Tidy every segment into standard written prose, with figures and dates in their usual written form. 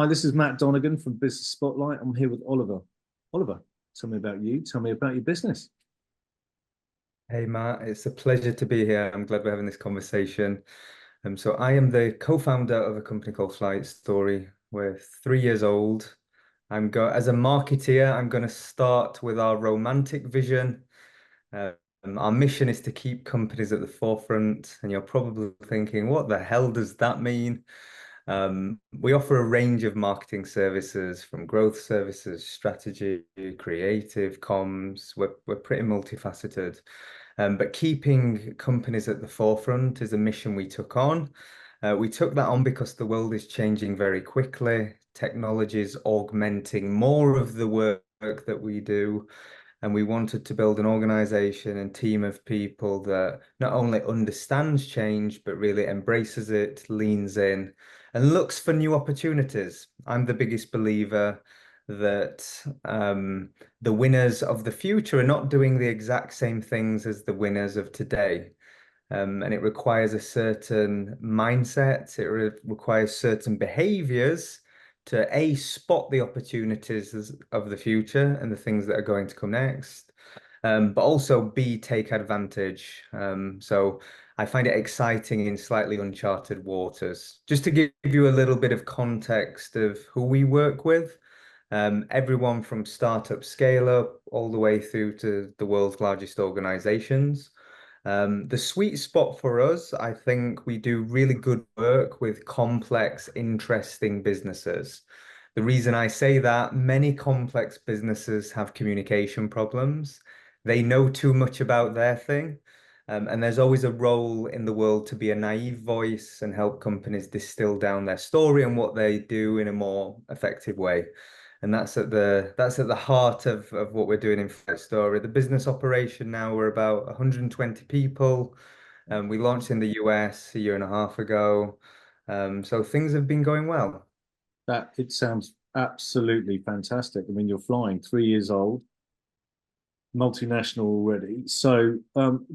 Hi, this is Matt Donegan from Business Spotlight. I'm here with Oliver. Oliver, tell me about you. Tell me about your business. Hey Matt, it's a pleasure to be here. I'm glad we're having this conversation. So I am the co-founder of a company called Flight Story. We're 3 years old. As a marketeer, I'm going to start with our romantic vision. Our mission is to keep companies at the forefront, and you're probably thinking, what the hell does that mean? We offer a range of marketing services from growth services, strategy, creative, comms. We're pretty multifaceted. But keeping companies at the forefront is a mission we took on. We took that on because the world is changing very quickly. Technology is augmenting more of the work that we do. And we wanted to build an organization and team of people that not only understands change, but really embraces it, leans in, and looks for new opportunities. I'm the biggest believer that the winners of the future are not doing the exact same things as the winners of today. And it requires a certain mindset, requires certain behaviors to A, spot the opportunities of the future and the things that are going to come next, but also B, take advantage. So I find it exciting in slightly uncharted waters. Just to give you a little bit of context of who we work with, everyone from startup scale up all the way through to the world's largest organizations. The sweet spot for us, I think we do really good work with complex, interesting businesses. The reason I say that, many complex businesses have communication problems. They know too much about their thing. And there's always a role in the world to be a naive voice and help companies distill down their story and what they do in a more effective way. And that's at the heart of what we're doing in Flight Story. The business operation now, we're about 120 people. We launched in the US a year and a half ago. So things have been going well. That it sounds absolutely fantastic. I mean, you're flying, 3 years old, multinational already. So, can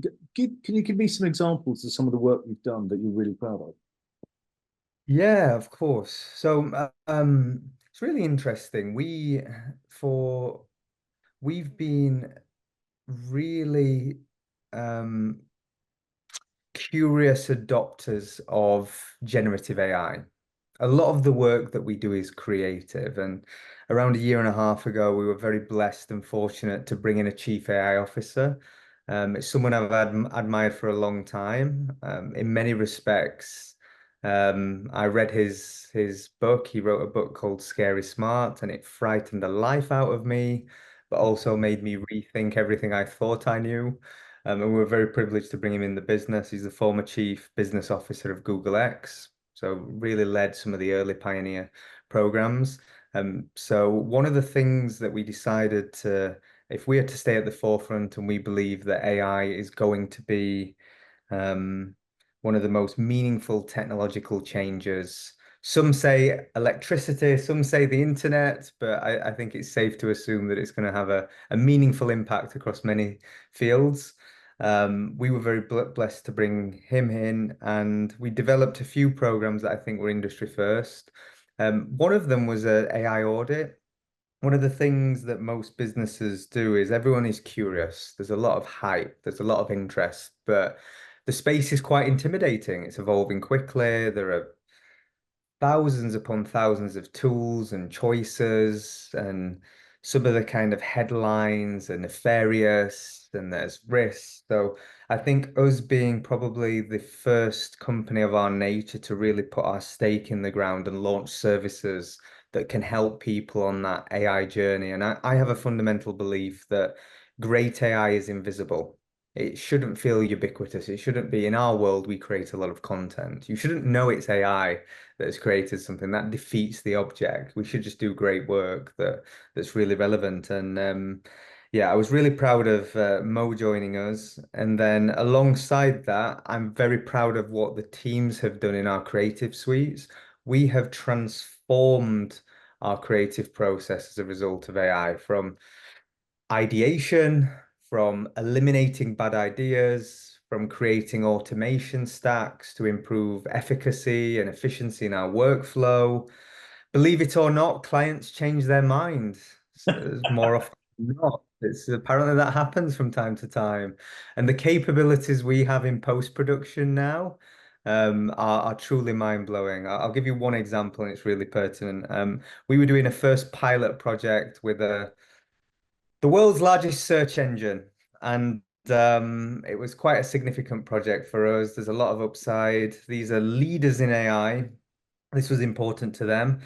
you give me some examples of some of the work you've done that you're really proud of? Yeah, of course. So it's really interesting. For we've been really um curious adopters of generative AI. A lot of the work that we do is creative, and around a year and a half ago, we were very blessed and fortunate to bring in a chief AI officer. It's someone I've admired for a long time. In many respects, I read his book. He wrote a book called Scary Smart, and it frightened the life out of me, but also made me rethink everything I thought I knew. And we're very privileged to bring him in the business. He's the former chief business officer of Google X, so really led some of the early pioneer programs. So one of the things that we decided to, if we are to stay at the forefront, and we believe that AI is going to be um, one of the most meaningful technological changes. Some say electricity, some say the internet, but I think it's safe to assume that it's going to have a meaningful impact across many fields. We were very blessed to bring him in, and we developed a few programs that I think were industry first. One of them was an AI audit. One of the things that most businesses do is everyone is curious. There's a lot of hype, there's a lot of interest, but the space is quite intimidating. It's evolving quickly. There are thousands upon thousands of tools and choices, and some of the kind of headlines are nefarious, and there's risks. So I think us being probably the first company of our nature to really put our stake in the ground and launch services that can help people on that AI journey. And I have a fundamental belief that great AI is invisible. It shouldn't feel ubiquitous. It shouldn't be in our world, we create a lot of content. You shouldn't know it's AI that has created something that defeats the object. We should just do great work that's really relevant. And yeah, I was really proud of Mo joining us. And then alongside that, I'm very proud of what the teams have done in our creative suites. We have transformed our creative process as a result of AI, from ideation, from eliminating bad ideas, from creating automation stacks to improve efficacy and efficiency in our workflow. Believe it or not, clients change their mind more often than not. It's apparently that happens from time to time. And the capabilities we have in post-production now are truly mind-blowing. I'll give you one example, and it's really pertinent. We were doing a first pilot project with the world's largest search engine, and it was quite a significant project for us. There's a lot of upside. These are leaders in AI. This was important to them.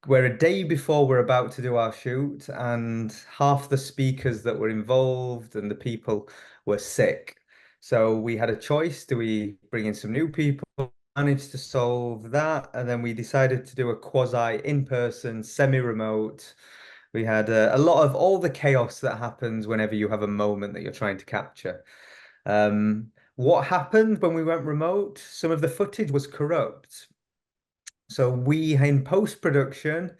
We're a day before we're about to do our shoot, and half the speakers that were involved and the people were sick. So we had a choice. Do we bring in some new people? Managed to solve that, and then we decided to do a quasi in-person, semi-remote. We had a lot of all the chaos that happens whenever you have a moment that you're trying to capture. What happened when we went remote? Some of the footage was corrupt. So we, in post-production,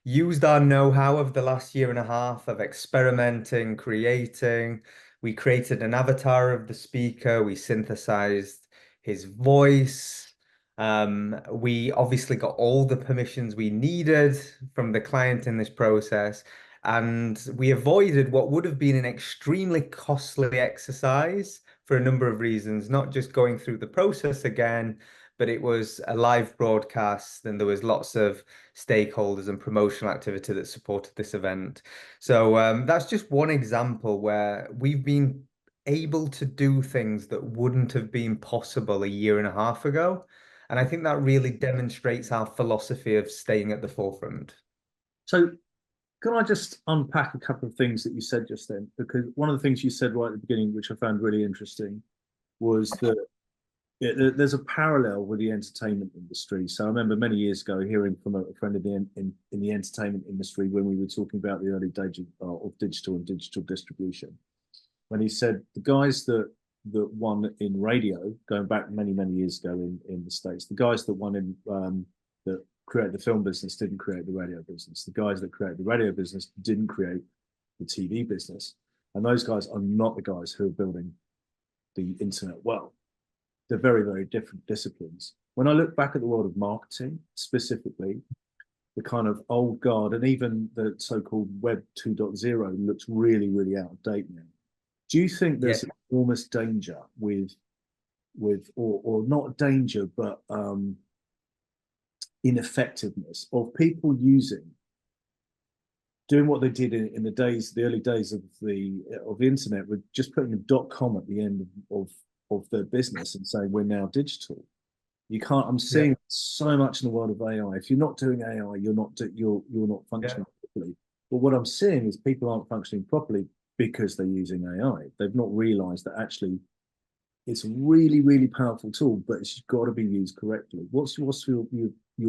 used our know-how of the last year and a half of experimenting, creating. We created an avatar of the speaker. We synthesized his voice. We obviously got all the permissions we needed from the client in this process. And we avoided what would have been an extremely costly exercise for a number of reasons, not just going through the process again, but it was a live broadcast and there was lots of stakeholders and promotional activity that supported this event. So that's just one example where we've been able to do things that wouldn't have been possible a year and a half ago. And I think that really demonstrates our philosophy of staying at the forefront. So can I just unpack a couple of things that you said just then? Because one of the things you said right at the beginning, which I found really interesting, was that there's a parallel with the entertainment industry. So I remember many years ago hearing from a friend in the entertainment industry when we were talking about the early days of digital and digital distribution. When he said the guys that won in radio, going back many years ago in the States, the guys that won in that created the film business didn't create the radio business. The guys that created the radio business didn't create the TV business. And those guys are not the guys who are building the internet well. They're very different disciplines. When I look back at the world of marketing, specifically, the kind of old guard and even the so-called Web 2.0 looks really out of date now. Do you think Yeah. there's enormous danger with or not danger, but ineffectiveness of people doing what they did in the early days of the internet, with just putting a .com at the end of their business and saying we're now digital? You can't. I'm Yeah. seeing so much in the world of AI. If you're not doing AI, you're not functioning properly. But what I'm seeing is people aren't functioning properly because they're using AI. They've not realised that actually it's a really powerful tool, but it's got to be used correctly. What's your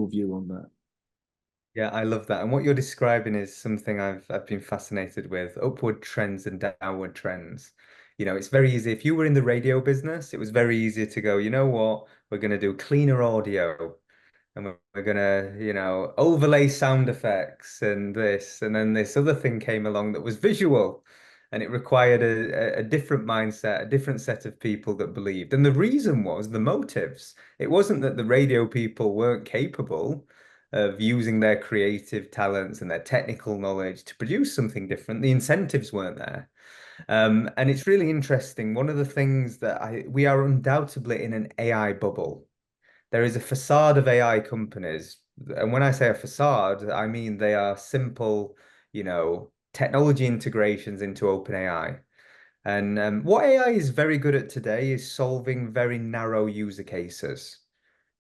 view on that? Yeah, I love that. And what you're describing is something I've been fascinated with, upward trends and downward trends. You know, it's very easy. If you were in the radio business, it was very easy to go, you know what, we're going to do cleaner audio and we're going to, overlay sound effects and this. And then this other thing came along that was visual and it required a different mindset, a different set of people that believed. And the reason was the motives. It wasn't that the radio people weren't capable of using their creative talents and their technical knowledge to produce something different. The incentives weren't there. And it's really interesting. One of the things that we are undoubtedly in an AI bubble. There is a facade of AI companies. And when I say a facade, I mean they are simple, technology integrations into OpenAI. And what AI is very good at today is solving very narrow user cases.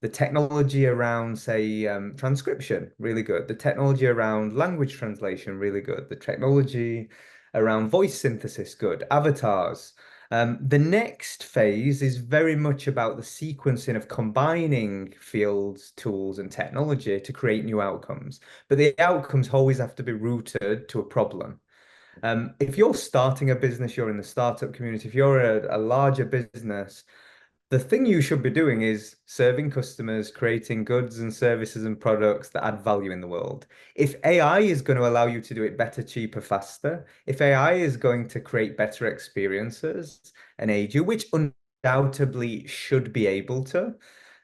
The technology around, say, transcription, really good. The technology around language translation, really good. The technology around voice synthesis, good. Avatars. The next phase is very much about the sequencing of combining fields, tools, and technology to create new outcomes. But the outcomes always have to be rooted to a problem. If you're starting a business, you're in the startup community, if you're a larger business, the thing you should be doing is serving customers, creating goods and services and products that add value in the world. If AI is going to allow you to do it better, cheaper, faster, if AI is going to create better experiences and aid you, which undoubtedly should be able to,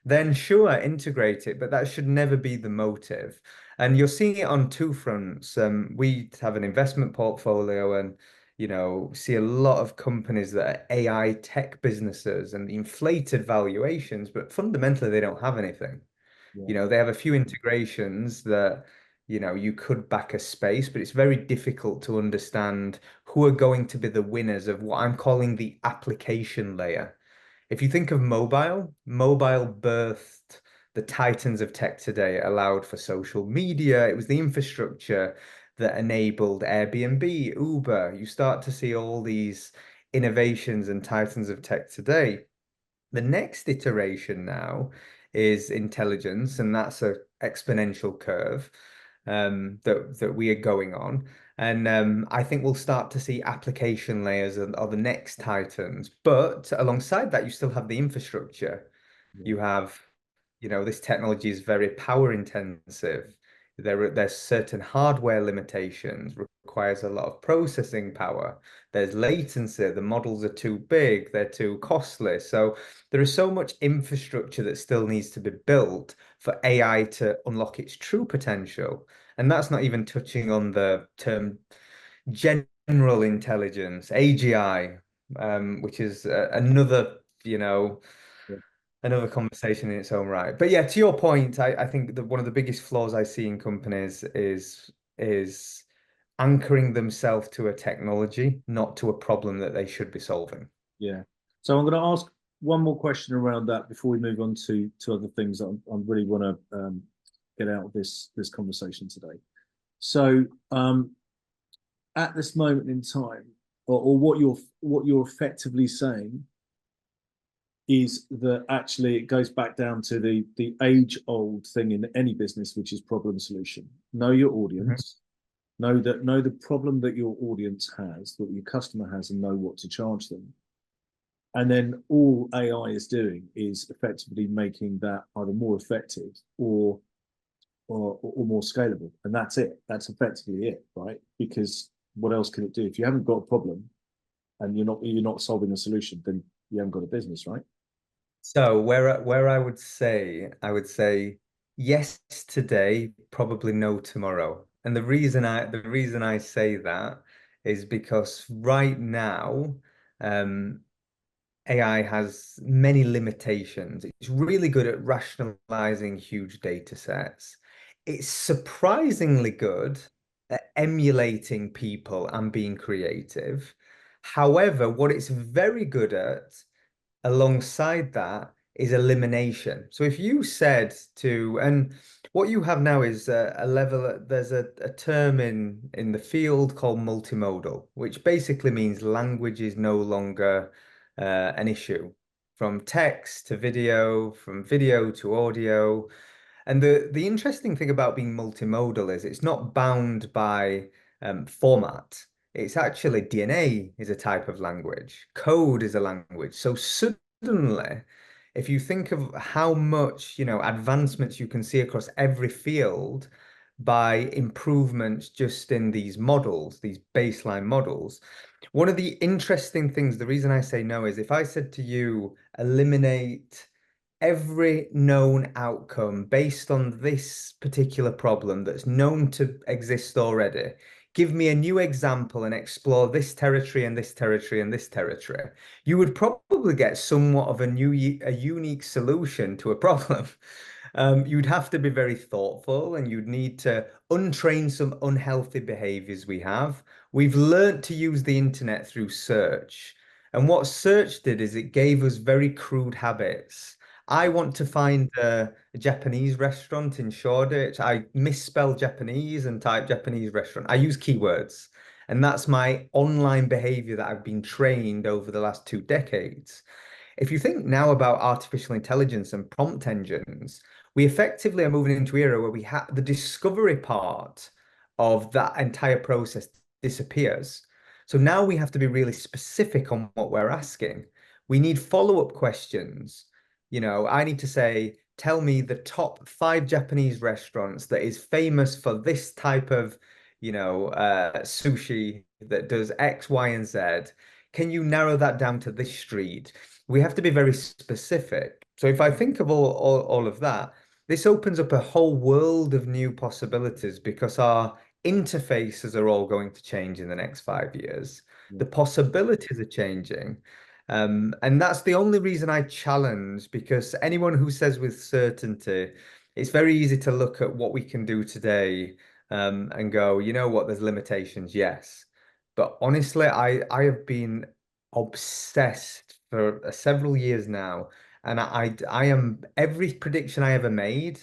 then sure, integrate it, but that should never be the motive. And you're seeing it on two fronts. We have an investment portfolio and see a lot of companies that are AI tech businesses and inflated valuations, but fundamentally they don't have anything. Yeah, They have a few integrations that, you could back a space, but it's very difficult to understand who are going to be the winners of what I'm calling the application layer. If you think of mobile birthed the titans of tech today. It allowed for social media. It was the infrastructure that enabled Airbnb, Uber. You start to see all these innovations and titans of tech today. The next iteration now is intelligence, and that's a exponential curve that we are going on. And I think we'll start to see application layers are the next titans. But alongside that, you still have the infrastructure. yeah, You have, this technology is very power intensive. There's certain hardware limitations, requires a lot of processing power. There's latency, the models are too big, they're too costly. So there is so much infrastructure that still needs to be built for AI to unlock its true potential. And that's not even touching on the term general intelligence, AGI, which is another, yeah, another conversation in its own right. But yeah, to your point, I think that one of the biggest flaws I see in companies is anchoring themselves to a technology, not to a problem that they should be solving. yeah. So I'm going to ask one more question around that before we move on to other things that I really want to get out of this conversation today. So at this moment in time, or what you're effectively saying is that actually it goes back down to the age old thing in any business, which is problem solution. Know your Mhm. audience, know the problem that your audience has, that your customer has, and know what to charge them. And then all AI is doing is effectively making that either more effective or more scalable. And that's it. That's effectively it, right? Because what else can it do? If you haven't got a problem and you're not solving a solution, then you haven't got a business, right? So where I would say yes today, probably no tomorrow. And the reason I say that is because right now, um, AI has many limitations. It's really good at rationalizing huge data sets. It's surprisingly good at emulating people and being creative. However, what it's very good at alongside that is elimination. So if you said to, and what you have now is a level, there's a term in the field called multimodal, which basically means language is no longer an issue. From text to video, from video to audio. And the interesting thing about being multimodal is it's not bound by format. It's actually DNA is a type of language, code is a language. So suddenly, if you think of how much, advancements you can see across every field by improvements just in these models, these baseline models, one of the interesting things, the reason I say no is if I said to you, eliminate every known outcome based on this particular problem that's known to exist already. Give me a new example and explore this territory and this territory and this territory. You would probably get somewhat of a unique solution to a problem. You'd have to be very thoughtful and you'd need to untrain some unhealthy behaviors we have. We've learnt to use the internet through search. And what search did is it gave us very crude habits. I want to find a Japanese restaurant in Shoreditch. I misspell Japanese and type Japanese restaurant. I use keywords. And that's my online behavior that I've been trained over the last 2 decades. If you think now about artificial intelligence and prompt engines, we effectively are moving into an era where we have the discovery part of that entire process disappears. So now we have to be really specific on what we're asking. We need follow-up questions. I need to say, tell me the top 5 Japanese restaurants that is famous for this type of, sushi that does X, Y, and Z. Can you narrow that down to this street? We have to be very specific. So if I think of all of that, this opens up a whole world of new possibilities because our interfaces are all going to change in the next 5 years. Yeah. The possibilities are changing. And that's the only reason I challenge, because anyone who says with certainty, it's very easy to look at what we can do today, and go, you know what, there's limitations, yes. But honestly, I have been obsessed for several years now, and I am, every prediction I ever made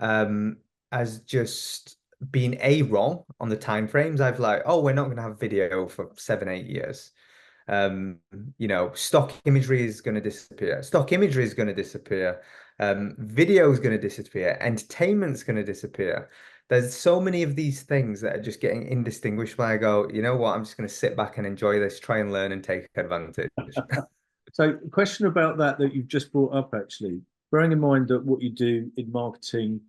um has just been wrong on the time frames. I've like, oh, we're not going to have video for 7, 8 years. Um, stock imagery is going to disappear. Stock imagery is going to disappear. Video is going to disappear. Entertainment's going to disappear. There's so many of these things that are just getting indistinguishable. I go, you know what? I'm just going to sit back and enjoy this, try and learn and take advantage. So, a question about that you've just brought up, actually, bearing in mind that what you do in marketing,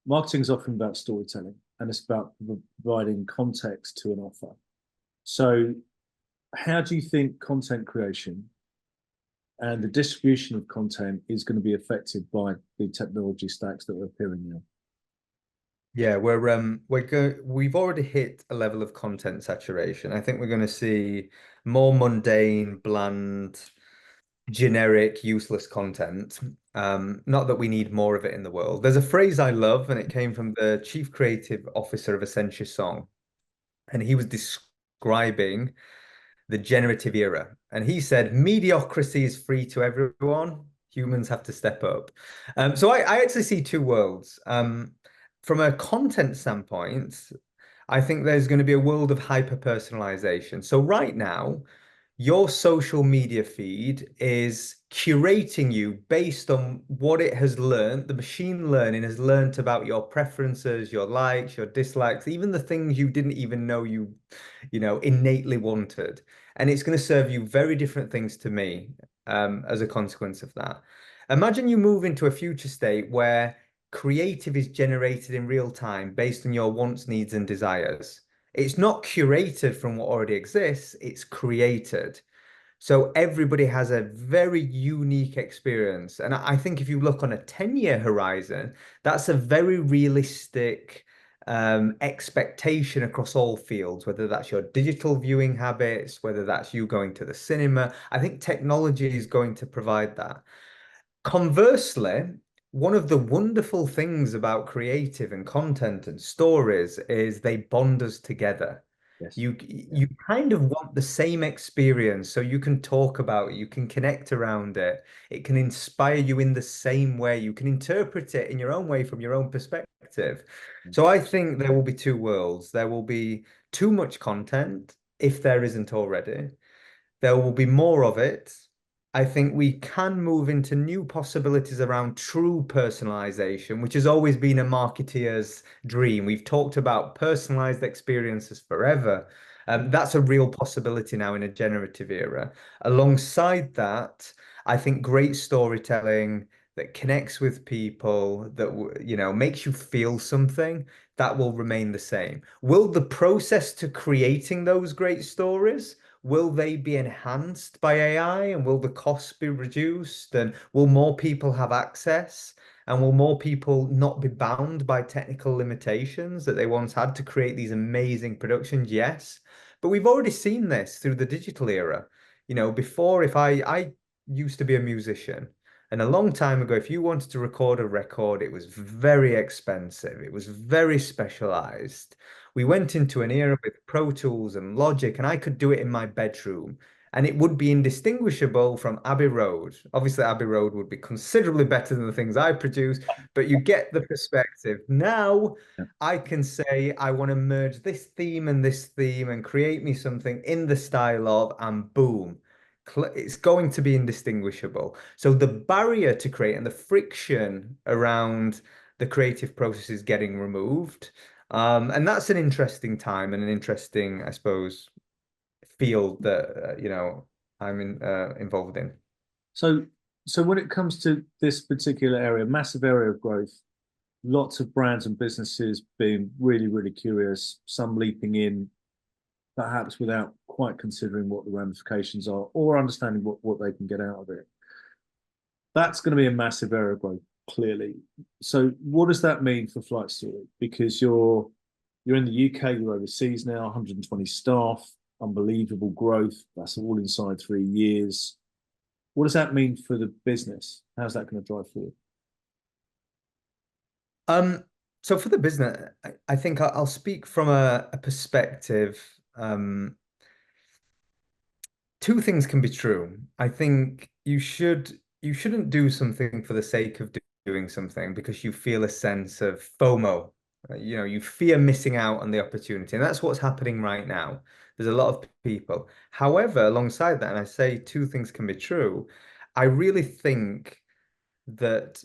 marketing is often about storytelling and it's about providing context to an offer. So, how do you think content creation and the distribution of content is going to be affected by the technology stacks that are appearing now? Yeah, we've already hit a level of content saturation. I think we're going to see more mundane, bland, generic, useless content. Not that we need more of it in the world. There's a phrase I love, and it came from the chief creative officer of Accenture Song, and he was describing the generative era. And he said, mediocrity is free to everyone. Humans have to step up. So I actually see two worlds. From a content standpoint, I think there's going to be a world of hyper personalization. So right now, your social media feed is curating you based on what it has learned. The machine learning has learned about your preferences, your likes, your dislikes, even the things you didn't even know you innately wanted. And it's going to serve you very different things to me, as a consequence of that. Imagine you move into a future state where creative is generated in real time based on your wants, needs, and desires. It's not curated from what already exists, it's created. So everybody has a very unique experience. And I think if you look on a 10-year horizon, that's a very realistic expectation across all fields, whether that's your digital viewing habits, whether that's you going to the cinema. I think technology is going to provide that. Conversely, one of the wonderful things about creative and content and stories is they bond us together. Yes. You kind of want the same experience, so you can talk about it, you can connect around it. It can inspire you in the same way. You can interpret it in your own way from your own perspective. Yeah. So I think there will be two worlds. There will be too much content, if there isn't already. There will be more of it. I think we can move into new possibilities around true personalization, which has always been a marketeer's dream. We've talked about personalized experiences forever. That's a real possibility now in a generative era. Alongside that, I think great storytelling that connects with people, that makes you feel something, that will remain the same. Will the process to creating those great stories, will they be enhanced by AI, and will the costs be reduced, and will more people have access, and will more people not be bound by technical limitations that they once had to create these amazing productions? Yes. But we've already seen this through the digital era. Before, if I used to be a musician, and a long time ago, if you wanted to record a record, it was very expensive. It was very specialized. We went into an era with Pro Tools and Logic, and I could do it in my bedroom, and it would be indistinguishable from Abbey Road. Obviously, Abbey Road would be considerably better than the things I produce, but you get the perspective. Now, Yeah. I can say I want to merge this theme and create me something in the style of, and boom, it's going to be indistinguishable. So the barrier to create and the friction around the creative process is getting removed. And that's an interesting time and an interesting, I suppose, field that I'm involved in. So, so when it comes to this particular area, massive area of growth, lots of brands and businesses being really, really curious, some leaping in, perhaps without quite considering what the ramifications are or understanding what they can get out of it. That's going to be a massive area of growth, clearly. So what does that mean for Flight Story? Because you're in the UK, you're overseas now, 120 staff, unbelievable growth. That's all inside 3 years. What does that mean for the business? How's that going to drive forward? Um, so for the business, I think I'll speak from a perspective. Two things can be true. I think you shouldn't do something for the sake of doing something because you feel a sense of FOMO. You know, you fear missing out on the opportunity, and that's what's happening right now. There's a lot of people. However, alongside that, and I say two things can be true, I really think that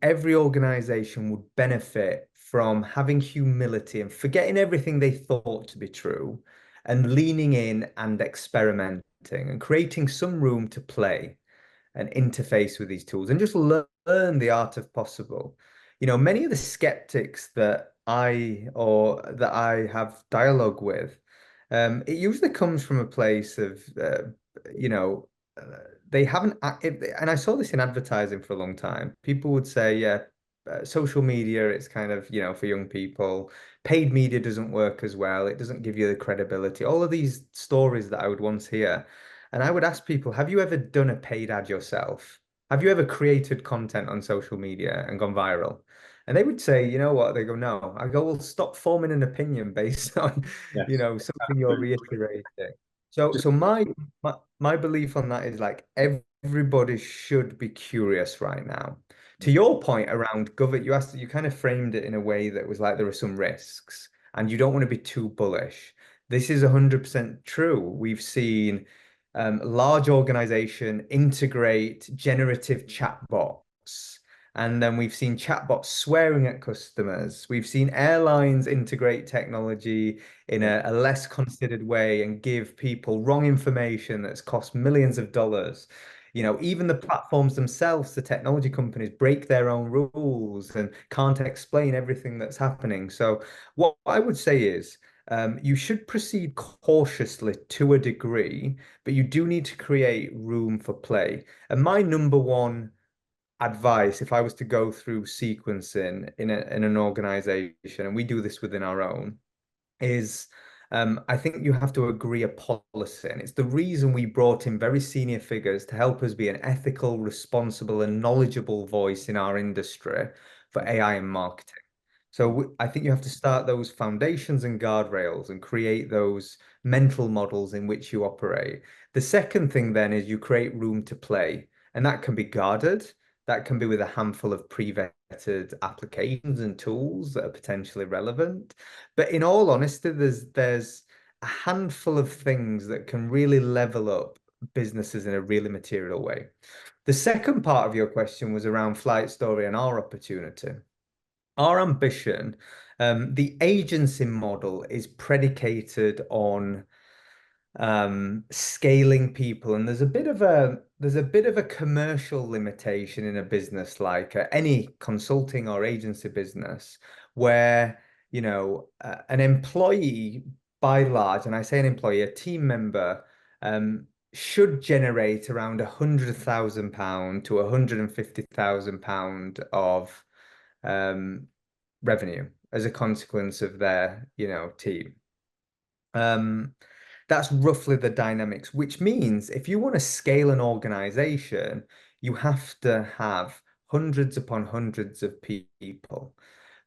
every organization would benefit from having humility and forgetting everything they thought to be true and leaning in and experimenting and creating some room to play and interface with these tools and just learn the art of possible. You know, many of the skeptics that I have dialogue with, it usually comes from a place of, you know, uh, they haven't, and I saw this in advertising for a long time. People would say, yeah, social media, it's kind of, you know, for young people. Paid media doesn't work as well. It doesn't give you the credibility. All of these stories that I would once hear. And I would ask people, have you ever done a paid ad yourself? Have you ever created content on social media and gone viral? And they would say, you know what? They go, no. I go, well, stop forming an opinion based on, you Yes, know, something you're absolutely. reiterating. So, Just so my belief on that is like everybody should be curious right now. To your point around government, you kind of framed it in a way that was like there are some risks and you don't want to be too bullish. This is 100% true. We've seen large organization integrate generative chatbots. And then we've seen chatbots swearing at customers. We've seen airlines integrate technology in a less considered way and give people wrong information that's cost millions of dollars. You know, even the platforms themselves, the technology companies break their own rules and can't explain everything that's happening. So, what I would say is you should proceed cautiously to a degree, but you do need to create room for play. And my number one advice, if I was to go through sequencing in an organization, and we do this within our own, is I think you have to agree a policy. And it's the reason we brought in very senior figures to help us be an ethical, responsible, and knowledgeable voice in our industry for AI and marketing. So I think you have to start those foundations and guardrails and create those mental models in which you operate. The second thing then is you create room to play, and that can be guarded. That can be with a handful of pre-vetted applications and tools that are potentially relevant. But in all honesty, there's a handful of things that can really level up businesses in a really material way. The second part of your question was around Flight Story and our opportunity. Our ambition, the agency model is predicated on scaling people, and there's a bit of a commercial limitation in a business like any consulting or agency business where an employee by large, and I say an employee, a team member, should generate around £100,000 to £150,000 of um, revenue as a consequence of their team. Um, that's roughly the dynamics, which means if you want to scale an organization, you have to have hundreds upon hundreds of people.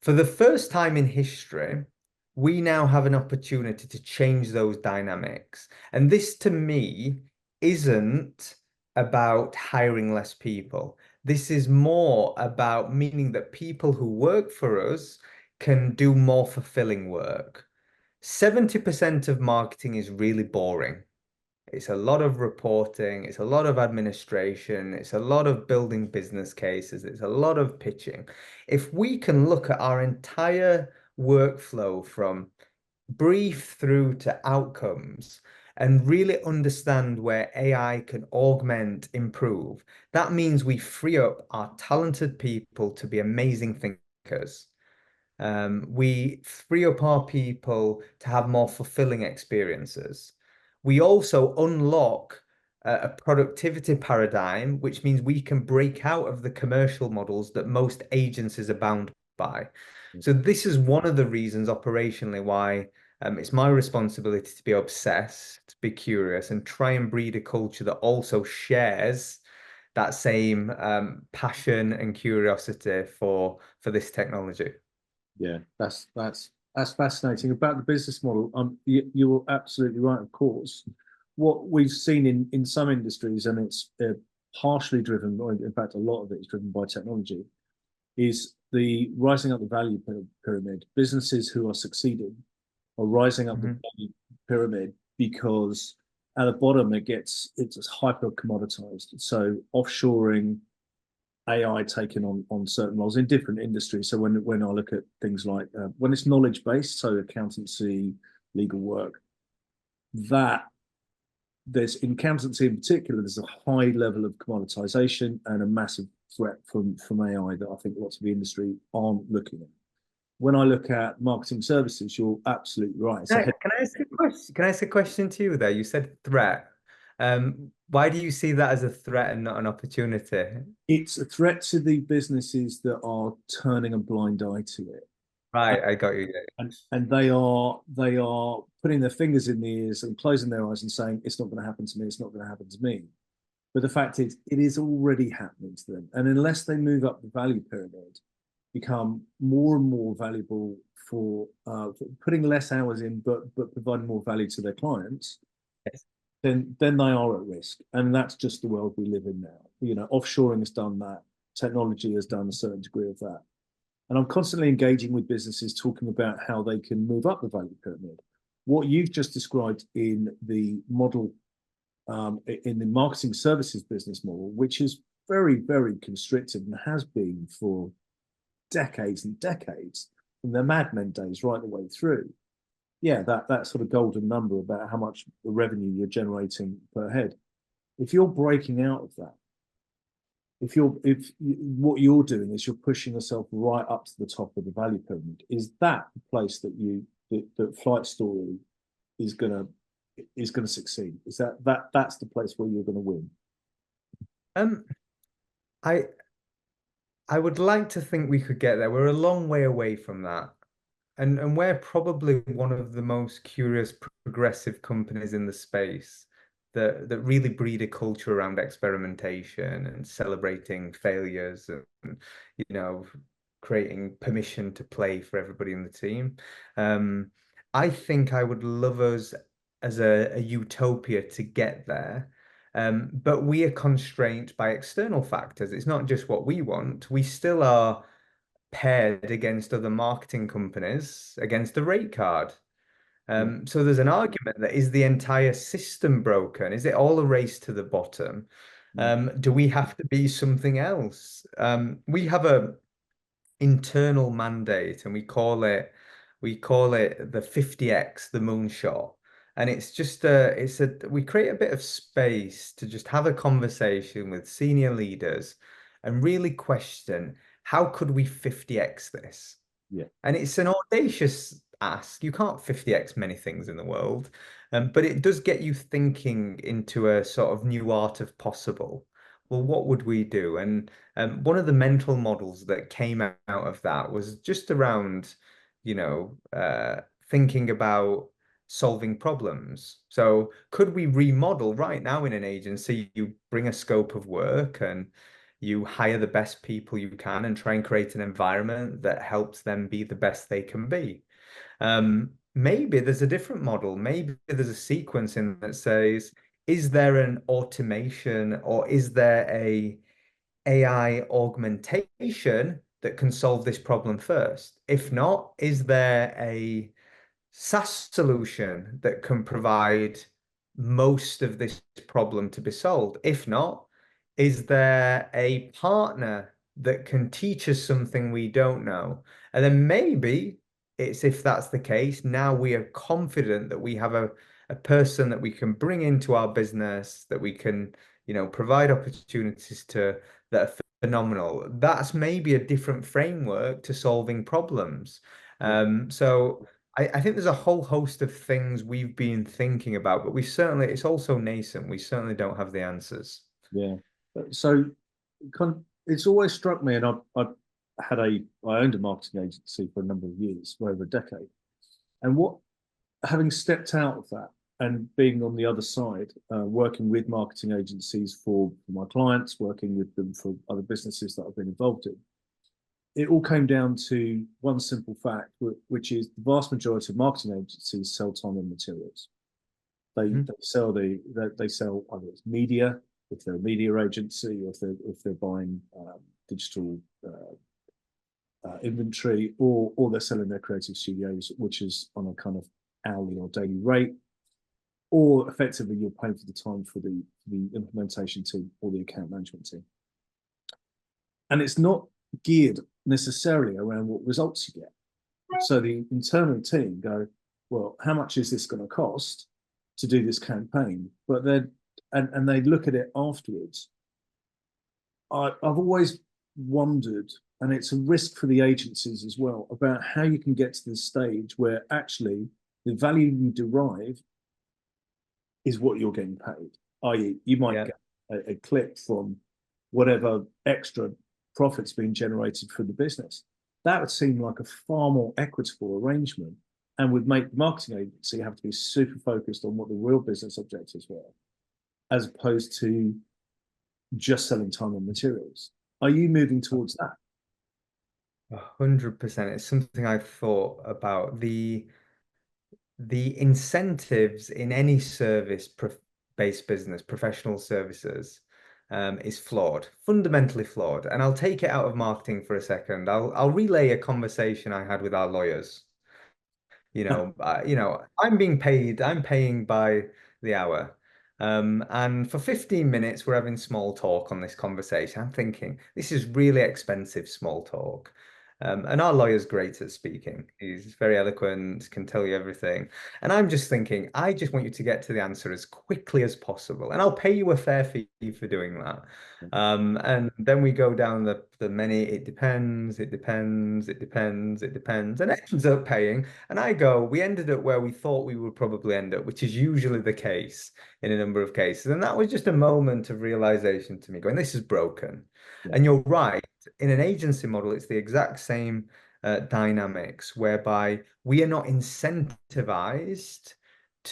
For the first time in history, we now have an opportunity to change those dynamics. And this, to me, isn't about hiring less people. This is more about meaning that people who work for us can do more fulfilling work. 70% of marketing is really boring. It's a lot of reporting, it's a lot of administration, it's a lot of building business cases, it's a lot of pitching. If we can look at our entire workflow from brief through to outcomes and really understand where AI can augment, improve, that means we free up our talented people to be amazing thinkers. We free up our people to have more fulfilling experiences. We also unlock a productivity paradigm, which means we can break out of the commercial models that most agencies are bound by. So this is one of the reasons operationally why it's my responsibility to be obsessed, to be curious, and try and breed a culture that also shares that same passion and curiosity for this technology. Yeah, that's fascinating about the business model. You're absolutely right. Of course, what we've seen in some industries, and it's partially driven, or in fact, a lot of it is driven by technology, is the rising up the value pyramid. Businesses who are succeeding are rising up the Mhm. value pyramid because at the bottom it's hyper commoditized. So offshoring, AI taking on certain roles in different industries. So when I look at things like when it's knowledge based, so accountancy, legal work, that there's in accountancy in particular, there's a high level of commoditization and a massive threat from AI that I think lots of the industry aren't looking at. When I look at marketing services, you're absolutely right. It's a Can I ask a question? Can I ask a question to you there? You said threat. Why do you see that as a threat and not an opportunity? it's a threat to the businesses that are turning a blind eye to it. Right, I got you. And they are putting their fingers in the ears and closing their eyes and saying it's not going to happen to me, it's not going to happen to me. But the fact is it is already happening to them, and unless they move up the value pyramid, become more and more valuable for putting less hours in but providing more value to their clients, Yes. then they are at risk. And that's just the world we live in now. Offshoring has done that, technology has done a certain degree of that. And I'm constantly engaging with businesses talking about how they can move up the value pyramid. What you've just described in the model, in the marketing services business model, which is very, very constricted and has been for decades and decades, from the Mad Men days right the way through. Yeah, that sort of golden number about how much revenue you're generating per head. If you're breaking out of that, if what you're doing is you're pushing yourself right up to the top of the value pyramid, is that the place that Flight Story is gonna succeed? Is that's the place where you're gonna win? Um, I I would like to think we could get there. We're a long way away from that. And we're probably one of the most curious, progressive companies in the space that really breed a culture around experimentation and celebrating failures and, you know, creating permission to play for everybody in the team. Um, I think I would love us as a utopia to get there. But we are constrained by external factors. It's not just what we want. We still are paired against other marketing companies against a rate card. Yeah, So there's an argument that is the entire system broken? Is it all a race to the bottom? yeah, Do we have to be something else? We have a internal mandate and we call it the 50x, the moonshot. And it's just we create a bit of space to just have a conversation with senior leaders and really question how could we 50x this? yeah, And it's an audacious ask. You can't 50x many things in the world, but it does get you thinking into a sort of new art of possible. Well, what would we do? And one of the mental models that came out of that was just around, thinking about solving problems. So, could we remodel right now in an agency? You bring a scope of work and you hire the best people you can and try and create an environment that helps them be the best they can be. Maybe there's a different model. Maybe there's a sequence in that says, is there an automation or is there a AI augmentation that can solve this problem first? If not, is there a SaaS solution that can provide most of this problem to be solved? If not, is there a partner that can teach us something we don't know? And then maybe it's if that's the case, now we are confident that we have a person that we can bring into our business, that we can, provide opportunities to that are phenomenal. That's maybe a different framework to solving problems. yeah. So I think there's a whole host of things we've been thinking about, but it's also nascent. We certainly don't have the answers. Yeah. So it's always struck me, and I owned a marketing agency for a number of years, for over a decade. And having stepped out of that and being on the other side, working with marketing agencies for my clients, working with them for other businesses that I've been involved in, it all came down to one simple fact, which is the vast majority of marketing agencies sell time and materials. They sell they sell either it's media, if they're a media agency, or if they're buying digital inventory, or they're selling their creative studios, which is on a kind of hourly or daily rate, or effectively you're paying for the time for the implementation team or the account management team. And it's not geared necessarily around what results you get. So the internal team go, well, how much is this going to cost to do this campaign? But then, and they look at it afterwards. I've always wondered, and it's a risk for the agencies as well, about how you can get to this stage where actually the value you derive is what you're getting paid. I.e., you might get a click from whatever extra profits being generated for the business. That would seem like a far more equitable arrangement and would make the marketing agency have to be super focused on what the real business objectives were, as opposed to just selling time and materials. Are you moving towards that? 100%. It's something I've thought about. The incentives in any service-based business, professional services, is flawed, fundamentally flawed. And I'll take it out of marketing for a second. I'll relay a conversation I had with our lawyers. I'm being paid, I'm paying by the hour. And for 15 minutes, we're having small talk on this conversation. I'm thinking, this is really expensive small talk. And our lawyer's great at speaking. He's very eloquent, can tell you everything. And I'm just thinking, I just want you to get to the answer as quickly as possible. And I'll pay you a fair fee for doing that. And then we go down the many, it depends, it depends, it depends, it depends, and it ends up paying. And we ended up where we thought we would probably end up, which is usually the case in a number of cases. And that was just a moment of realization to me, going, this is broken. Yeah. And you're right, in an agency model, it's the exact same dynamics whereby we are not incentivized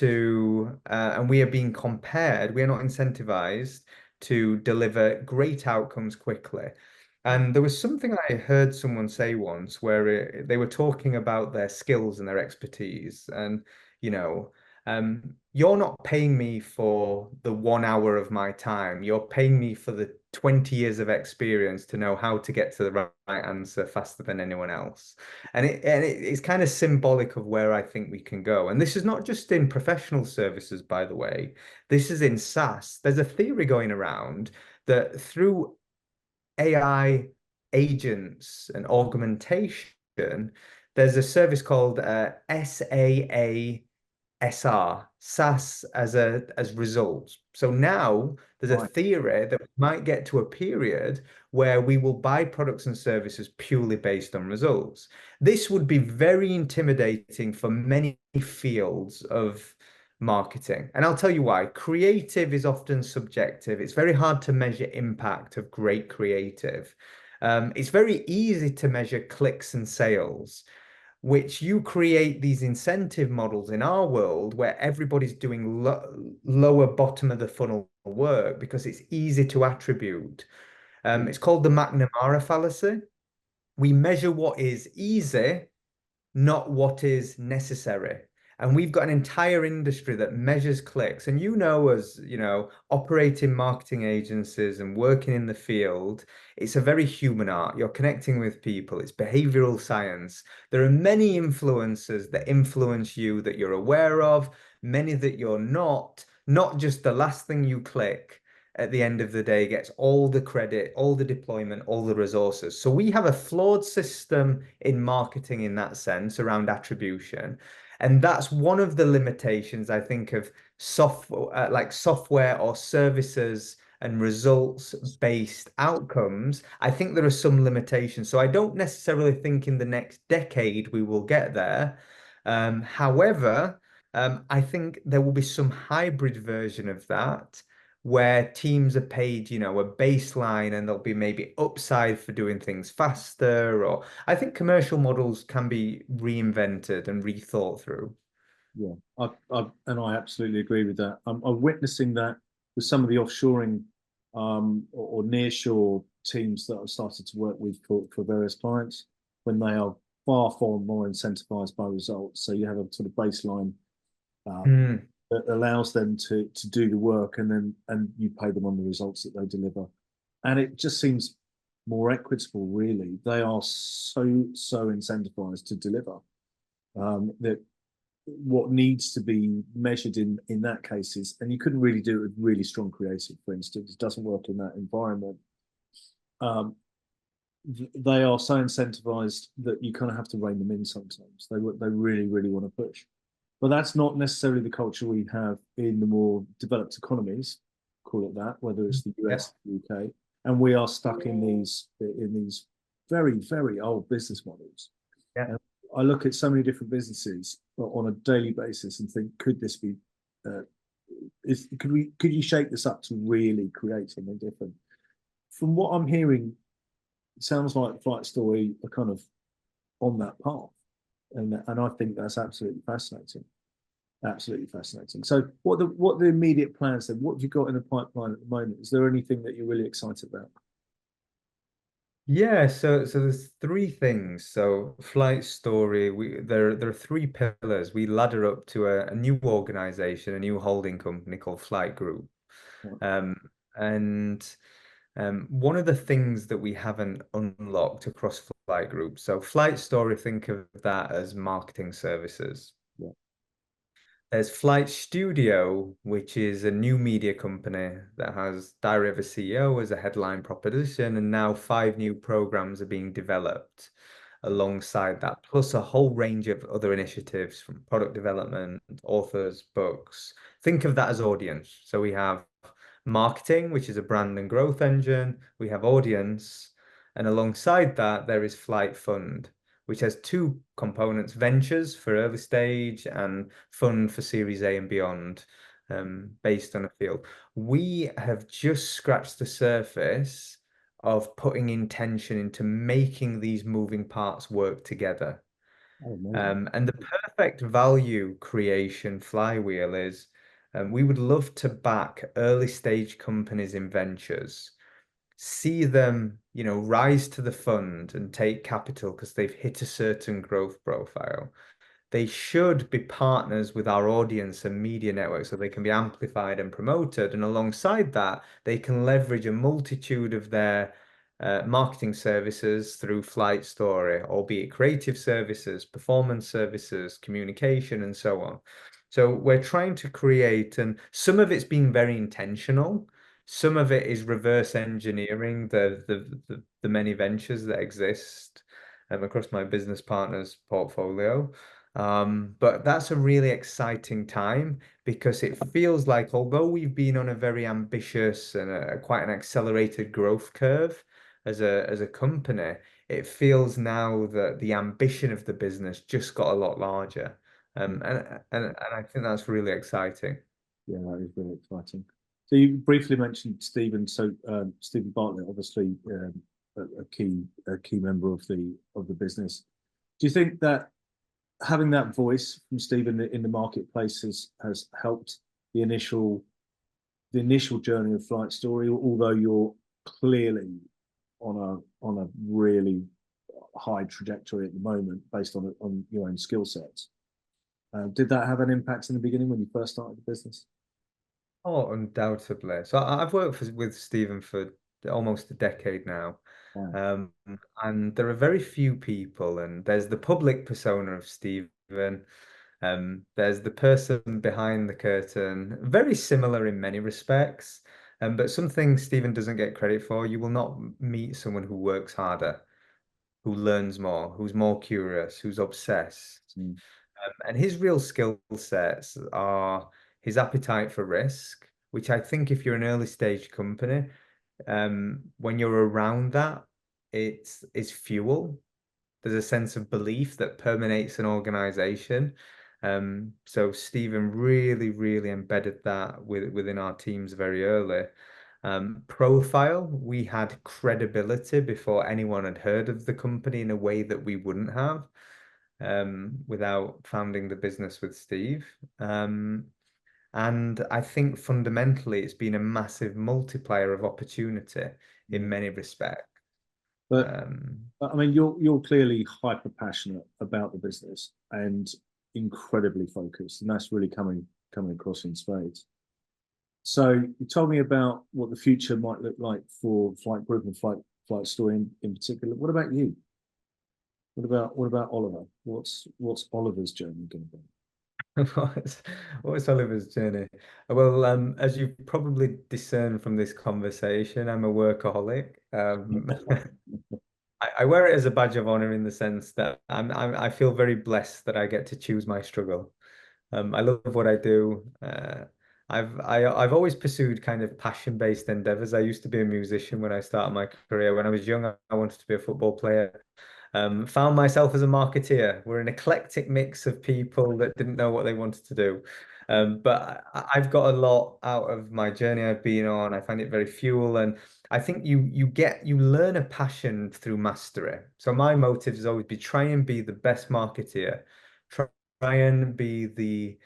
and we are being compared, we are not incentivized to deliver great outcomes quickly. And there was something I heard someone say once where they were talking about their skills and their expertise. And, you're not paying me for the 1 hour of my time. You're paying me for the 20 years of experience to know how to get to the right answer faster than anyone else. It's kind of symbolic of where I think we can go. And this is not just in professional services, by the way. This is in SaaS. There's a theory going around that through AI agents and augmentation, there's a service called SaaS as results. So now there's a theory that we might get to a period where we will buy products and services purely based on results. This would be very intimidating for many fields of marketing. And I'll tell you why. Creative is often subjective. It's very hard to measure impact of great creative. It's very easy to measure clicks and sales, which you create these incentive models in our world where everybody's doing lower bottom of the funnel work because it's easy to attribute. It's called the McNamara fallacy. We measure what is easy, not what is necessary. And we've got an entire industry that measures clicks. And as operating marketing agencies and working in the field, it's a very human art. You're connecting with people. It's behavioral science. There are many influencers that influence you that you're aware of, many that you're not just the last thing you click at the end of the day gets all the credit, all the deployment, all the resources. So we have a flawed system in marketing in that sense around attribution. And that's one of the limitations, I think, of software, like software or services and results-based outcomes. I think there are some limitations. So I don't necessarily think in the next decade we will get there. However, I think there will be some hybrid version of that where teams are paid, a baseline and there'll be maybe upside for doing things faster. Or I think commercial models can be reinvented and rethought through. Yeah, and I absolutely agree with that. I'm witnessing that with some of the offshoring or nearshore teams that I've started to work with for various clients when they are far more incentivized by results. So you have a sort of baseline Mm, that allows them to do the work and you pay them on the results that they deliver. And it just seems more equitable, really. They are so incentivized to deliver that what needs to be measured in that case is, and you couldn't really do it with really strong creative, for instance. It doesn't work in that environment. Um, they are so incentivized that you kind of have to rein them in sometimes. They really want to push, but that's not necessarily the culture we have in the more developed economies, call it that, whether it's the yeah. US, the UK, and we are stuck in these very old business models. Yeah. And I look at so many different businesses on a daily basis and think, could this be? Uh, could you shake this up to really create something different? From what I'm hearing, it sounds like Flight Story are kind of on that path, and I think that's absolutely fascinating. Absolutely fascinating. So, what are the immediate plans then? What have you got in the pipeline at the moment? Is there anything that you're really excited about? Yeah, so there's three things. So flight story, there are three pillars. We ladder up to a new organization, a new holding company called Flight Group. Um, and one of the things that we haven't unlocked across Flight Group, so Flight Story, think of that as marketing services. Yeah. There's Flight Studio, which is a new media company that has Diary of a CEO as a headline proposition, and now 5 new programs are being developed alongside that, plus a whole range of other initiatives from product development, authors, books. Think of that as audience. So we have marketing, which is a brand and growth engine, we have audience, and alongside that, there is Flight Fund, which has two components, ventures for early stage and fund for Series A and beyond, based on a field. We have just scratched the surface of putting intention into making these moving parts work together. Oh, amazing. And the perfect value creation flywheel is we would love to back early stage companies in ventures, see them, rise to the fund and take capital because they've hit a certain growth profile. They should be partners with our audience and media network so they can be amplified and promoted. And alongside that, they can leverage a multitude of their marketing services through Flight Story, albeit creative services, performance services, communication, and so on. So we're trying to create, and some of it's been very intentional. Some of it is reverse engineering the many ventures that exist across my business partner's portfolio. But that's a really exciting time because it feels like although we've been on a very ambitious and quite an accelerated growth curve as a company, it feels now that the ambition of the business just got a lot larger. And I think that's really exciting. Yeah, that is really exciting. So you briefly mentioned Stephen. So Stephen Bartlett, obviously a key member of the business. Do you think that having that voice from Stephen in the marketplace has helped the initial journey of Flight Story? Although you're clearly on a really high trajectory at the moment based on your own skill sets. Did that have an impact in the beginning when you first started the business? Oh, undoubtedly. So I've worked with Stephen for almost a decade now. Wow. Um, and there are very few people, and there's the public persona of Stephen. There's the person behind the curtain, very similar in many respects. But something Stephen doesn't get credit for, you will not meet someone who works harder, who learns more, who's more curious, who's obsessed. Mm. And his real skill sets are his appetite for risk, which I think if you're an early stage company, when you're around that, it's fuel. There's a sense of belief that permeates an organization. So Stephen really, really embedded that within our teams very early. Profile, we had credibility before anyone had heard of the company in a way that we wouldn't have without founding the business with Steve. And I think fundamentally it's been a massive multiplier of opportunity in many respects. But Um, I mean, you're clearly hyper passionate about the business and incredibly focused, and that's really coming across in spades. So you told me about what the future might look like for Flight Group and Flight Story in particular. What about you? What about Oliver? What's Oliver's journey going to be? what's Oliver's journey? Well, as you've probably discerned from this conversation, I'm a workaholic. I wear it as a badge of honor in the sense that I feel very blessed that I get to choose my struggle. I love what I do. I've always pursued kind of passion-based endeavors. I used to be a musician when I started my career. When I was young, I wanted to be a football player. Found myself as a marketeer. We're an eclectic mix of people that didn't know what they wanted to do. But I've got a lot out of my journey I've been on. I find it very fuel, and I think you learn a passion through mastery. So my motive has always been try and be the best marketeer. Try and be the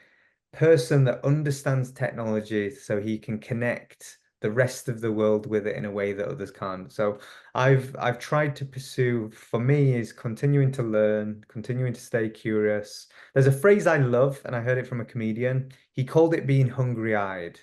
person that understands technology so he can connect the rest of the world with it in a way that others can't. So I've tried to pursue, for me, is continuing to learn, continuing to stay curious. There's a phrase I love, and I heard it from a comedian. He called it being hungry-eyed.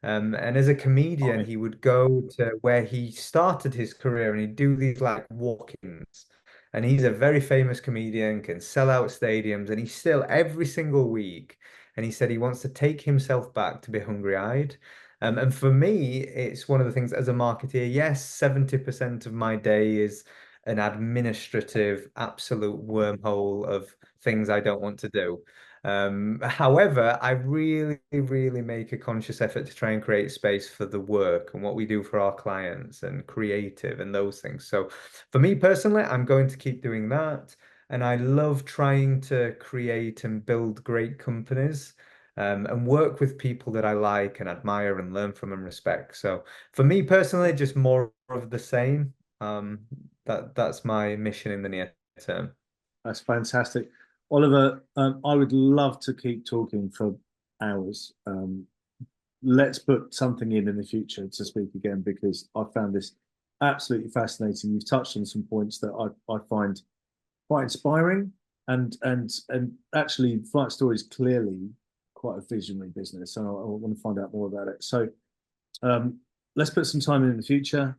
And as a comedian, he would go to where he started his career and he'd do these like walk-ins. And he's a very famous comedian, can sell out stadiums, and he's still every single week. And he said he wants to take himself back to be hungry-eyed. And for me, it's one of the things as a marketeer, yes, 70% of my day is an administrative, absolute wormhole of things I don't want to do. However, I really, really make a conscious effort to try and create space for the work and what we do for our clients and creative and those things. So for me personally, I'm going to keep doing that. And I love trying to create and build great companies and work with people that I like and admire and learn from and respect. So for me personally, just more of the same. That's my mission in the near term. That's fantastic. Oliver, I would love to keep talking for hours. Let's put something in the future to speak again because I found this absolutely fascinating. You've touched on some points that I find quite inspiring, and actually, Flight Story is clearly quite a visionary business, and I want to find out more about it. So, let's put some time in the future.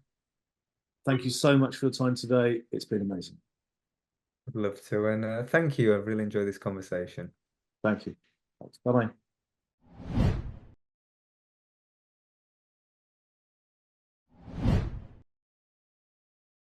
Thank you so much for your time today. It's been amazing. I'd love to. And thank you. I really enjoyed this conversation. Thank you. Bye bye.